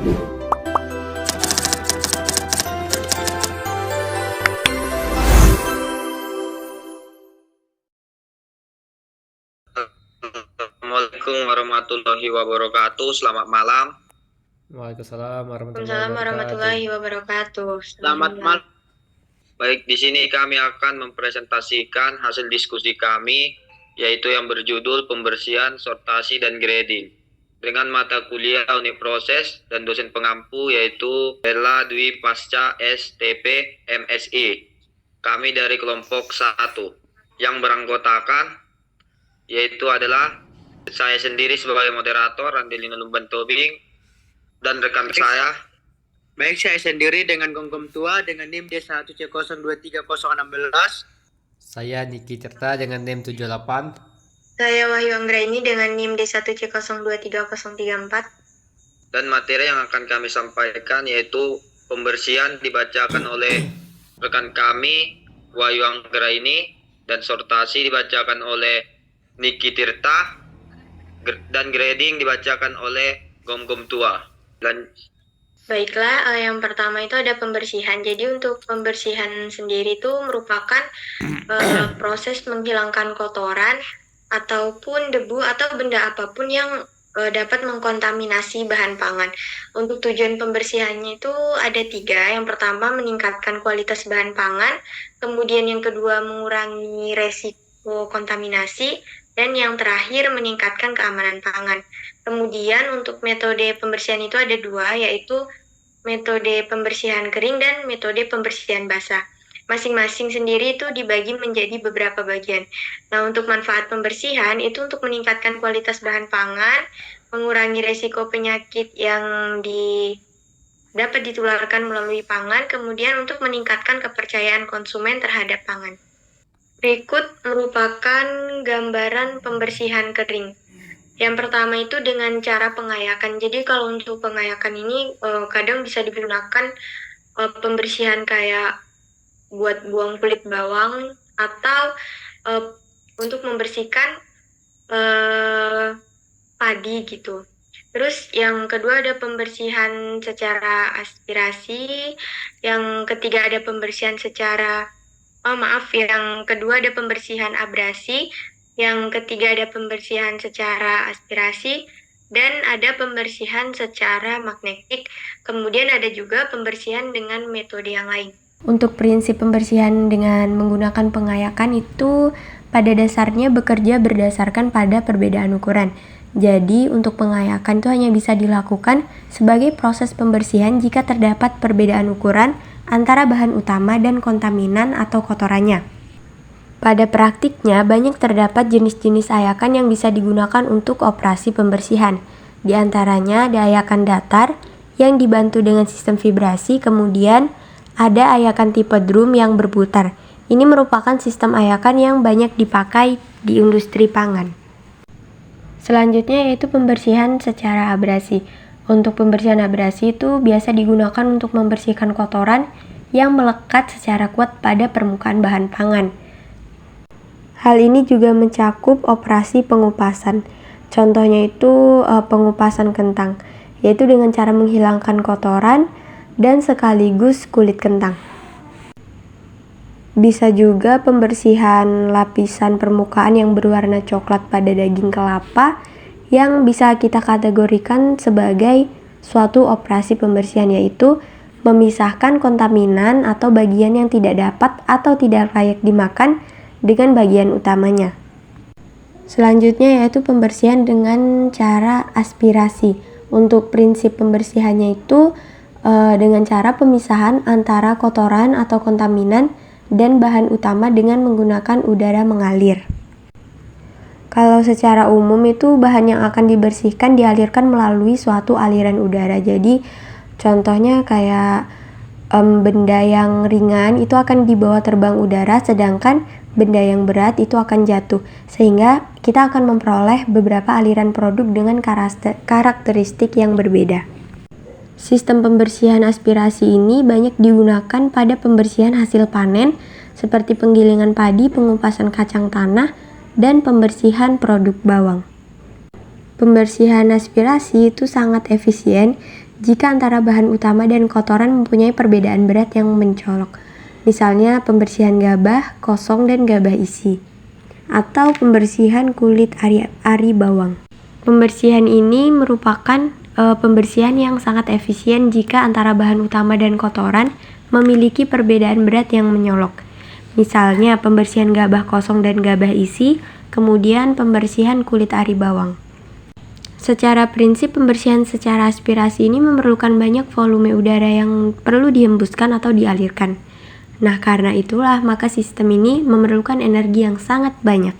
Assalamualaikum warahmatullahi wabarakatuh. Selamat malam. Waalaikumsalam warahmatullahi Waalaikumsalam wabarakatuh. warahmatullahi wabarakatuh. Selamat malam. Baik, di sini kami akan mempresentasikan hasil diskusi kami, yaitu yang berjudul Pembersihan, Sortasi, dan Grading. Dengan mata kuliah unit proses dan dosen pengampu yaitu Bella Dwi Pasca STP MSI. Kami dari kelompok 1 yang beranggotakan yaitu adalah saya sendiri sebagai moderator Randelina Lumban Tobing dan rekan saya. Baik, saya sendiri dengan Gonggom Tua dengan NIM D1C023016. Saya Niki Tirta dengan NIM 78. Saya Wahyu Anggraini dengan NIM D1C023034. Dan materi yang akan kami sampaikan yaitu pembersihan dibacakan oleh rekan kami Wahyu Anggraini dan sortasi dibacakan oleh Niki Tirta dan grading dibacakan oleh Gonggom Tua. Baiklah, yang pertama itu ada pembersihan. Jadi untuk pembersihan sendiri itu merupakan proses menghilangkan kotoran ataupun debu atau benda apapun yang dapat mengkontaminasi bahan pangan. Untuk tujuan pembersihannya itu ada 3. Yang pertama meningkatkan kualitas bahan pangan, kemudian yang kedua mengurangi resiko kontaminasi, dan yang terakhir meningkatkan keamanan pangan. Kemudian untuk metode pembersihan itu ada 2, yaitu metode pembersihan kering dan metode pembersihan basah. Masing-masing sendiri itu dibagi menjadi beberapa bagian. Nah, untuk manfaat pembersihan itu untuk meningkatkan kualitas bahan pangan, mengurangi resiko penyakit yang dapat ditularkan melalui pangan, kemudian untuk meningkatkan kepercayaan konsumen terhadap pangan. Berikut merupakan gambaran pembersihan kering. Yang pertama itu dengan cara pengayakan. Jadi kalau untuk pengayakan ini kadang bisa digunakan pembersihan kayak buat buang kulit bawang atau untuk membersihkan padi gitu. Terus yang kedua ada pembersihan secara aspirasi, yang ketiga ada pembersihan secara yang kedua ada pembersihan abrasi, yang ketiga ada pembersihan secara aspirasi, dan ada pembersihan secara magnetik. Kemudian ada juga pembersihan dengan metode yang lain. Untuk prinsip pembersihan dengan menggunakan pengayakan itu pada dasarnya bekerja berdasarkan pada perbedaan ukuran. Jadi untuk pengayakan itu hanya bisa dilakukan sebagai proses pembersihan jika terdapat perbedaan ukuran antara bahan utama dan kontaminan atau kotorannya. Pada praktiknya, banyak terdapat jenis-jenis ayakan yang bisa digunakan untuk operasi pembersihan. Di antaranya ada ayakan datar yang dibantu dengan sistem vibrasi, kemudian ada ayakan tipe drum yang berputar. Ini merupakan sistem ayakan yang banyak dipakai di industri pangan. Selanjutnya yaitu pembersihan secara abrasi. Untuk pembersihan abrasi itu biasa digunakan untuk membersihkan kotoran yang melekat secara kuat pada permukaan bahan pangan. Hal ini juga mencakup operasi pengupasan. Contohnya itu pengupasan kentang, yaitu dengan cara menghilangkan kotoran dan sekaligus kulit kentang. Bisa juga pembersihan lapisan permukaan yang berwarna coklat pada daging kelapa yang bisa kita kategorikan sebagai suatu operasi pembersihan, yaitu memisahkan kontaminan atau bagian yang tidak dapat atau tidak layak dimakan dengan bagian utamanya. Selanjutnya yaitu pembersihan dengan cara aspirasi. Untuk prinsip pembersihannya itu dengan cara pemisahan antara kotoran atau kontaminan dan bahan utama dengan menggunakan udara mengalir. Kalau secara umum itu bahan yang akan dibersihkan dialirkan melalui suatu aliran udara. Jadi contohnya kayak benda yang ringan itu akan dibawa terbang udara, sedangkan benda yang berat itu akan jatuh. Sehingga kita akan memperoleh beberapa aliran produk dengan karakteristik yang berbeda. Sistem pembersihan aspirasi ini banyak digunakan pada pembersihan hasil panen seperti penggilingan padi, pengupasan kacang tanah, dan pembersihan produk bawang. Pembersihan aspirasi itu sangat efisien, jika antara bahan utama dan kotoran mempunyai perbedaan berat yang mencolok. Misalnya pembersihan gabah kosong dan gabah isi, atau pembersihan kulit ari bawang. Pembersihan ini merupakan pembersihan yang sangat efisien jika antara bahan utama dan kotoran memiliki perbedaan berat yang menyolok. Misalnya pembersihan gabah kosong dan gabah isi, kemudian pembersihan kulit ari bawang. Secara prinsip, pembersihan secara aspirasi ini memerlukan banyak volume udara yang perlu dihembuskan atau dialirkan. Nah, karena itulah maka sistem ini memerlukan energi yang sangat banyak.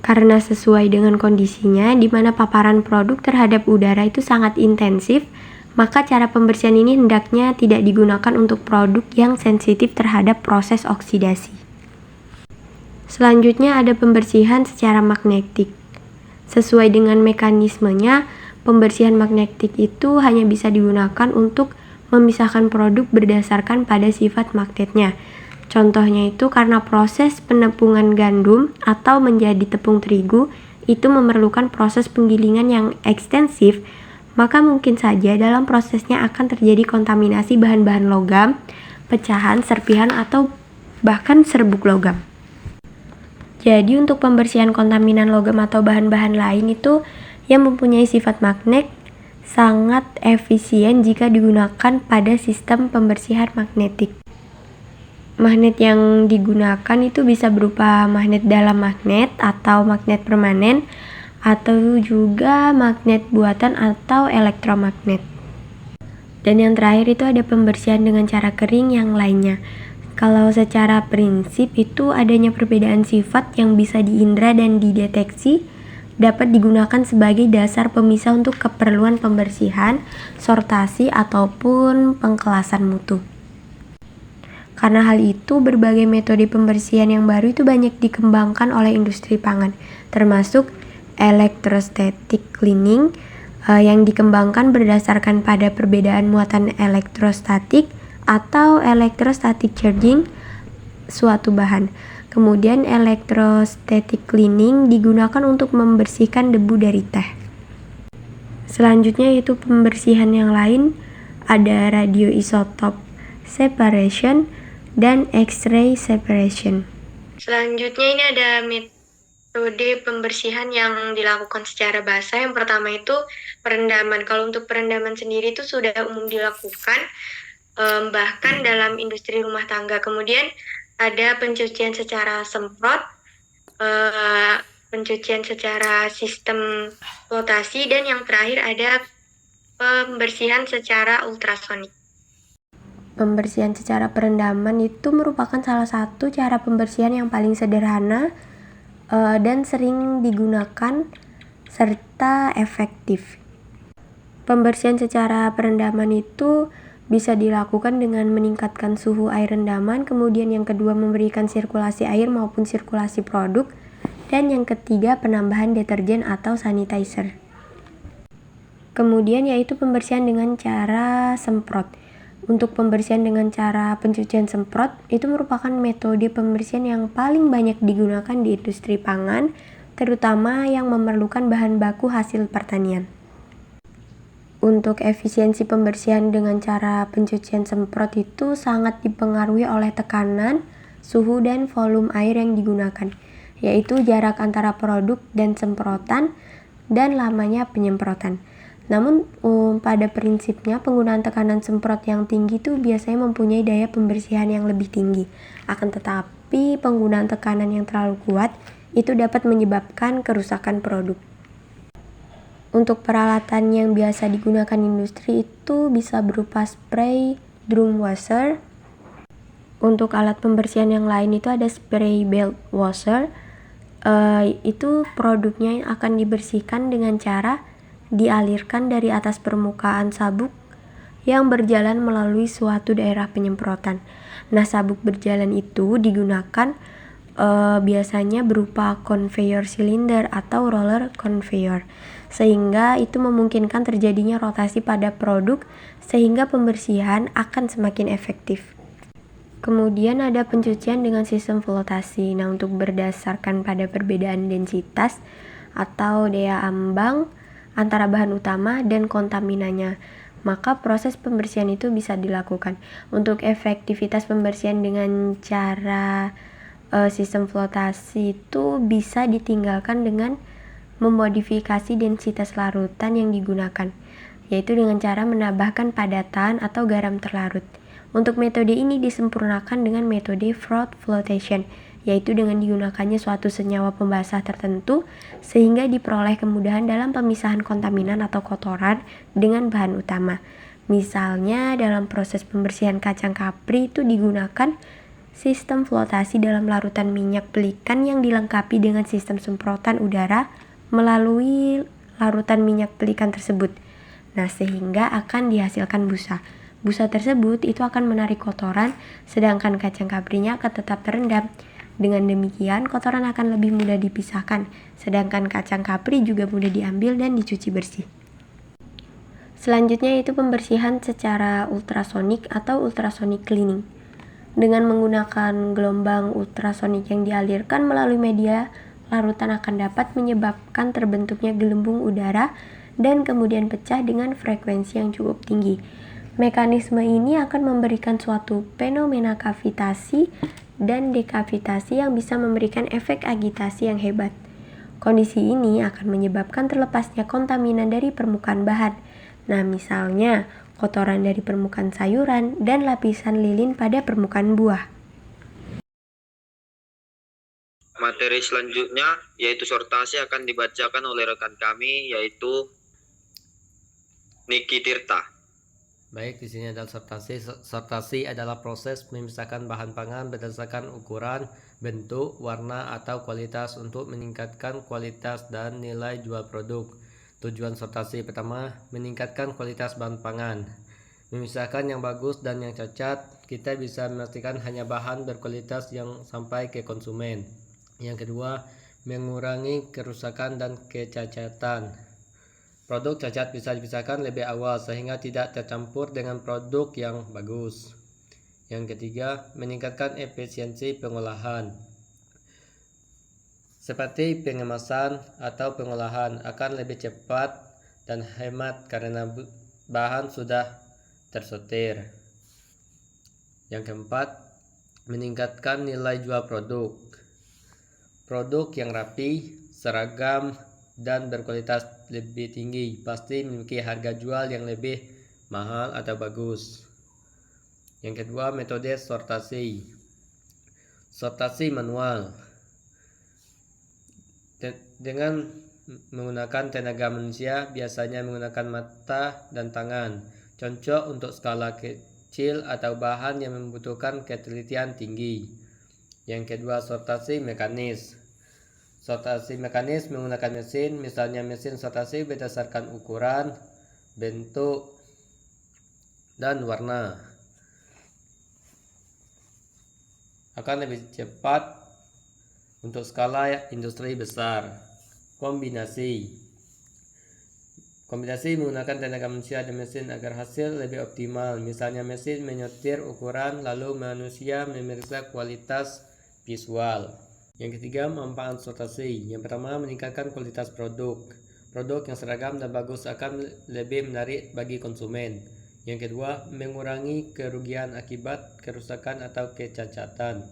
Karena sesuai dengan kondisinya, di mana paparan produk terhadap udara itu sangat intensif, maka cara pembersihan ini hendaknya tidak digunakan untuk produk yang sensitif terhadap proses oksidasi. Selanjutnya ada pembersihan secara magnetik. Sesuai dengan mekanismenya, pembersihan magnetik itu hanya bisa digunakan untuk memisahkan produk berdasarkan pada sifat magnetnya. Contohnya itu karena proses penepungan gandum atau menjadi tepung terigu itu memerlukan proses penggilingan yang ekstensif, maka mungkin saja dalam prosesnya akan terjadi kontaminasi bahan-bahan logam, pecahan, serpihan, atau bahkan serbuk logam. Jadi untuk pembersihan kontaminan logam atau bahan-bahan lain itu yang mempunyai sifat magnet sangat efisien jika digunakan pada sistem pembersihan magnetik. Magnet yang digunakan itu bisa berupa magnet dalam magnet atau magnet permanen, atau juga magnet buatan atau elektromagnet. Dan yang terakhir itu ada pembersihan dengan cara kering yang lainnya. Kalau secara prinsip itu adanya perbedaan sifat yang bisa diindra dan dideteksi dapat digunakan sebagai dasar pemisah untuk keperluan pembersihan, sortasi, ataupun pengkelasan mutu. Karena hal itu, berbagai metode pembersihan yang baru itu banyak dikembangkan oleh industri pangan, termasuk electrostatic cleaning yang dikembangkan berdasarkan pada perbedaan muatan elektrostatik atau electrostatic charging suatu bahan. Kemudian electrostatic cleaning digunakan untuk membersihkan debu dari teh. Selanjutnya yaitu pembersihan yang lain, ada radioisotop separation dan X-ray separation. Selanjutnya ini ada metode pembersihan yang dilakukan secara basah. Yang pertama itu perendaman. Kalau untuk perendaman sendiri itu sudah umum dilakukan bahkan dalam industri rumah tangga. Kemudian ada pencucian secara semprot, pencucian secara sistem flotasi, dan yang terakhir ada pembersihan secara ultrasonik. Pembersihan secara perendaman itu merupakan salah satu cara pembersihan yang paling sederhana dan sering digunakan serta efektif. Pembersihan secara perendaman itu bisa dilakukan dengan meningkatkan suhu air rendaman, kemudian yang kedua memberikan sirkulasi air maupun sirkulasi produk, dan yang ketiga penambahan deterjen atau sanitizer. Kemudian yaitu pembersihan dengan cara semprot. Untuk pembersihan dengan cara pencucian semprot itu merupakan metode pembersihan yang paling banyak digunakan di industri pangan, terutama yang memerlukan bahan baku hasil pertanian. Untuk efisiensi pembersihan dengan cara pencucian semprot itu sangat dipengaruhi oleh tekanan, suhu, dan volume air yang digunakan, yaitu jarak antara produk dan semprotan dan lamanya penyemprotan. Namun pada prinsipnya penggunaan tekanan semprot yang tinggi itu biasanya mempunyai daya pembersihan yang lebih tinggi. Akan tetapi penggunaan tekanan yang terlalu kuat itu dapat menyebabkan kerusakan produk. Untuk peralatan yang biasa digunakan industri itu bisa berupa spray drum washer. Untuk alat pembersihan yang lain itu ada spray belt washer. Itu produknya yang akan dibersihkan dengan cara dialirkan dari atas permukaan sabuk yang berjalan melalui suatu daerah penyemprotan. Nah, sabuk berjalan itu digunakan biasanya berupa conveyor cylinder atau roller conveyor, sehingga itu memungkinkan terjadinya rotasi pada produk sehingga pembersihan akan semakin efektif. Kemudian ada pencucian dengan sistem flotasi. Nah, untuk berdasarkan pada perbedaan densitas atau daya ambang antara bahan utama dan kontaminannya. maka proses pembersihan itu bisa dilakukan. Untuk efektivitas pembersihan dengan cara sistem flotasi itu bisa ditinggalkan dengan memodifikasi densitas larutan yang digunakan, yaitu dengan cara menambahkan padatan atau garam terlarut. Untuk metode ini disempurnakan dengan metode froth flotation, yaitu dengan digunakannya suatu senyawa pembasah tertentu sehingga diperoleh kemudahan dalam pemisahan kontaminan atau kotoran dengan bahan utama. Misalnya dalam proses pembersihan kacang kapri itu digunakan sistem flotasi dalam larutan minyak pelikan yang dilengkapi dengan sistem semprotan udara melalui larutan minyak pelikan tersebut. Nah, sehingga akan dihasilkan busa. Busa tersebut itu akan menarik kotoran, sedangkan kacang kaprinya akan tetap terendam. Dengan demikian, kotoran akan lebih mudah dipisahkan, sedangkan kacang kapri juga mudah diambil dan dicuci bersih. Selanjutnya yaitu pembersihan secara ultrasonik atau ultrasonic cleaning. Dengan menggunakan gelombang ultrasonik yang dialirkan melalui media, larutan akan dapat menyebabkan terbentuknya gelembung udara dan kemudian pecah dengan frekuensi yang cukup tinggi. Mekanisme ini akan memberikan suatu fenomena kavitasi dan dekavitasi yang bisa memberikan efek agitasi yang hebat. Kondisi ini akan menyebabkan terlepasnya kontaminan dari permukaan bahan. Nah, misalnya kotoran dari permukaan sayuran dan lapisan lilin pada permukaan buah. Materi selanjutnya yaitu sortasi akan dibacakan oleh rekan kami yaitu Niki Tirta. Baik, di sini adalah sortasi. Sortasi adalah proses memisahkan bahan pangan berdasarkan ukuran, bentuk, warna, atau kualitas untuk meningkatkan kualitas dan nilai jual produk. Tujuan sortasi pertama, meningkatkan kualitas bahan pangan. Memisahkan yang bagus dan yang cacat, kita bisa memastikan hanya bahan berkualitas yang sampai ke konsumen. Yang kedua, mengurangi kerusakan dan kecacatan. Produk cacat bisa dipisahkan lebih awal sehingga tidak tercampur dengan produk yang bagus. Yang ketiga, meningkatkan efisiensi pengolahan. Seperti pengemasan atau pengolahan akan lebih cepat dan hemat karena bahan sudah tersortir. Yang keempat, meningkatkan nilai jual produk. Produk yang rapi, seragam, dan berkualitas lebih tinggi pasti memiliki harga jual yang lebih mahal atau bagus. Yang kedua, metode sortasi. Sortasi manual. Dengan menggunakan tenaga manusia, biasanya menggunakan mata dan tangan. Cocok untuk skala kecil atau bahan yang membutuhkan ketelitian tinggi. Yang kedua, sortasi mekanis. Sortasi mekanis menggunakan mesin, misalnya mesin sortasi berdasarkan ukuran, bentuk, dan warna. Akan lebih cepat untuk skala industri besar. Kombinasi menggunakan tenaga manusia dan mesin agar hasil lebih optimal. Misalnya mesin menyetir ukuran, lalu manusia memeriksa kualitas visual. Yang ketiga, manfaat sortasi. Yang pertama, meningkatkan kualitas produk. Produk yang seragam dan bagus akan lebih menarik bagi konsumen. Yang kedua, mengurangi kerugian akibat kerusakan atau kecacatan.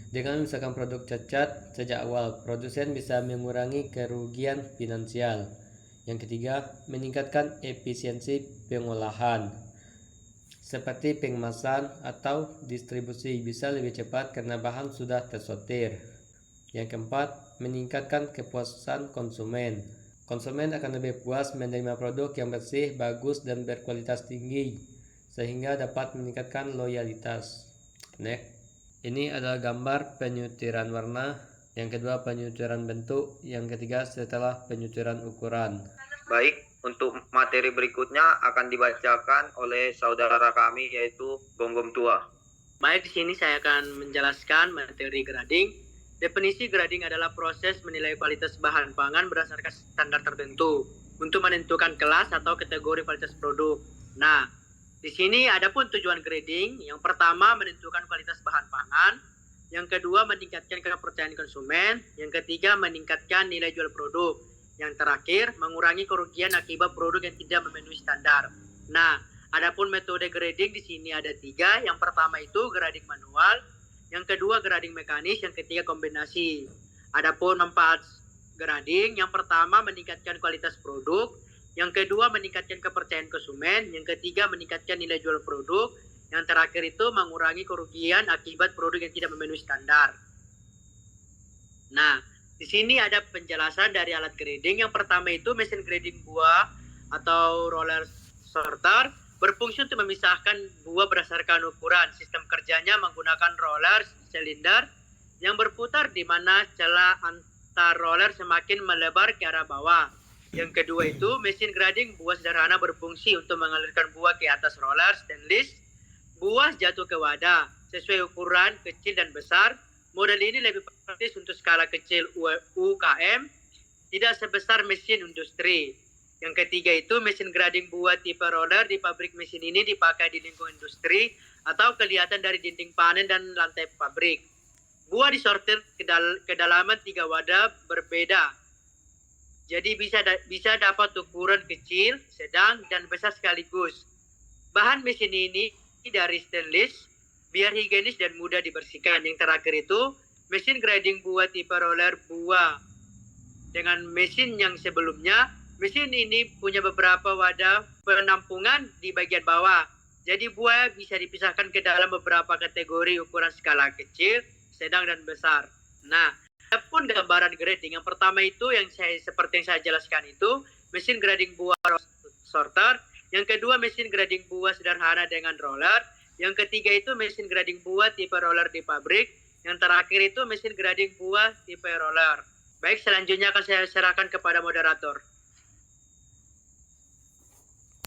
Dengan memisahkan produk cacat sejak awal, produsen bisa mengurangi kerugian finansial. Yang ketiga, meningkatkan efisiensi pengolahan. Seperti pengemasan atau distribusi bisa lebih cepat karena bahan sudah tersortir. Yang keempat, meningkatkan kepuasan konsumen. Konsumen akan lebih puas menerima produk yang bersih, bagus, dan berkualitas tinggi, sehingga dapat meningkatkan loyalitas. Next. Ini adalah gambar penyutiran warna. Yang kedua, penyutiran bentuk. Yang ketiga, setelah penyutiran ukuran. Baik, untuk materi berikutnya akan dibacakan oleh saudara kami yaitu Gonggom Tua. Baik, di sini saya akan menjelaskan materi grading. Definisi grading adalah proses menilai kualitas bahan pangan berdasarkan standar tertentu untuk menentukan kelas atau kategori kualitas produk. Nah, di sini ada pun tujuan grading. Yang pertama, menentukan kualitas bahan pangan. Yang kedua, meningkatkan kepercayaan konsumen. Yang ketiga, meningkatkan nilai jual produk. Yang terakhir, mengurangi kerugian akibat produk yang tidak memenuhi standar. Nah, adapun metode grading di sini ada 3. Yang pertama itu grading manual, yang kedua grading mekanis, yang ketiga kombinasi. Adapun manfaat grading, yang pertama meningkatkan kualitas produk, yang kedua meningkatkan kepercayaan konsumen, yang ketiga meningkatkan nilai jual produk, yang terakhir itu mengurangi kerugian akibat produk yang tidak memenuhi standar. Nah, di sini ada penjelasan dari alat grading. Yang pertama itu mesin grading buah atau roller sorter berfungsi untuk memisahkan buah berdasarkan ukuran. Sistem kerjanya menggunakan roller silinder yang berputar di mana celah antar roller semakin melebar ke arah bawah. Yang kedua itu mesin grading buah sederhana berfungsi untuk mengalirkan buah ke atas roller stainless. Buah jatuh ke wadah sesuai ukuran kecil dan besar. Model ini lebih praktis untuk skala kecil UKM, tidak sebesar mesin industri. Yang ketiga itu mesin grading buah tipe roller di pabrik. Mesin ini dipakai di lingkungan industri atau kelihatan dari dinding panen dan lantai pabrik. Buah disortir ke kedalaman 3 wadah berbeda. Jadi bisa dapat ukuran kecil, sedang, dan besar sekaligus. Bahan mesin ini dari stainless, biar higienis dan mudah dibersihkan. Yang terakhir itu mesin grading buah tipe roller buah dengan mesin yang sebelumnya. Mesin ini punya beberapa wadah penampungan di bagian bawah. Jadi buah bisa dipisahkan ke dalam beberapa kategori ukuran skala kecil, sedang, dan besar. Nah, adapun gambaran grading, yang pertama itu seperti yang saya jelaskan itu mesin grading buah sorter. Yang kedua mesin grading buah sederhana dengan roller. Yang ketiga itu mesin grading buah tipe roller di pabrik. Yang terakhir itu mesin grading buah tipe roller. Baik, selanjutnya akan saya serahkan kepada moderator.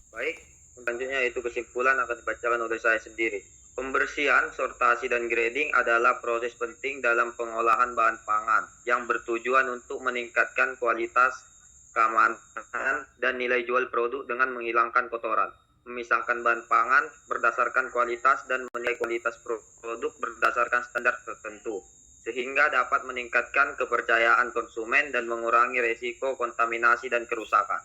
Baik, selanjutnya itu kesimpulan akan dibacakan oleh saya sendiri. Pembersihan, sortasi, dan grading adalah proses penting dalam pengolahan bahan pangan yang bertujuan untuk meningkatkan kualitas, keamanan, dan nilai jual produk dengan menghilangkan kotoran, memisahkan bahan pangan berdasarkan kualitas, dan menilai kualitas produk berdasarkan standar tertentu, sehingga dapat meningkatkan kepercayaan konsumen dan mengurangi risiko kontaminasi dan kerusakan.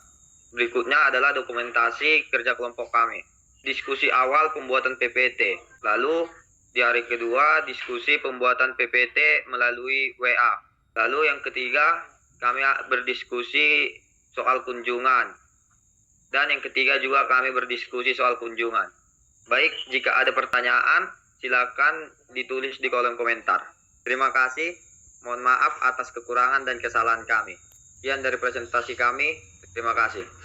Berikutnya adalah dokumentasi kerja kelompok kami. Diskusi awal pembuatan PPT. Lalu di hari kedua diskusi pembuatan PPT melalui WA. Lalu yang ketiga kami berdiskusi soal kunjungan. Dan yang ketiga juga kami berdiskusi soal kunjungan. Baik, jika ada pertanyaan silakan ditulis di kolom komentar. Terima kasih. Mohon maaf atas kekurangan dan kesalahan kami. Sekian dari presentasi kami. Terima kasih.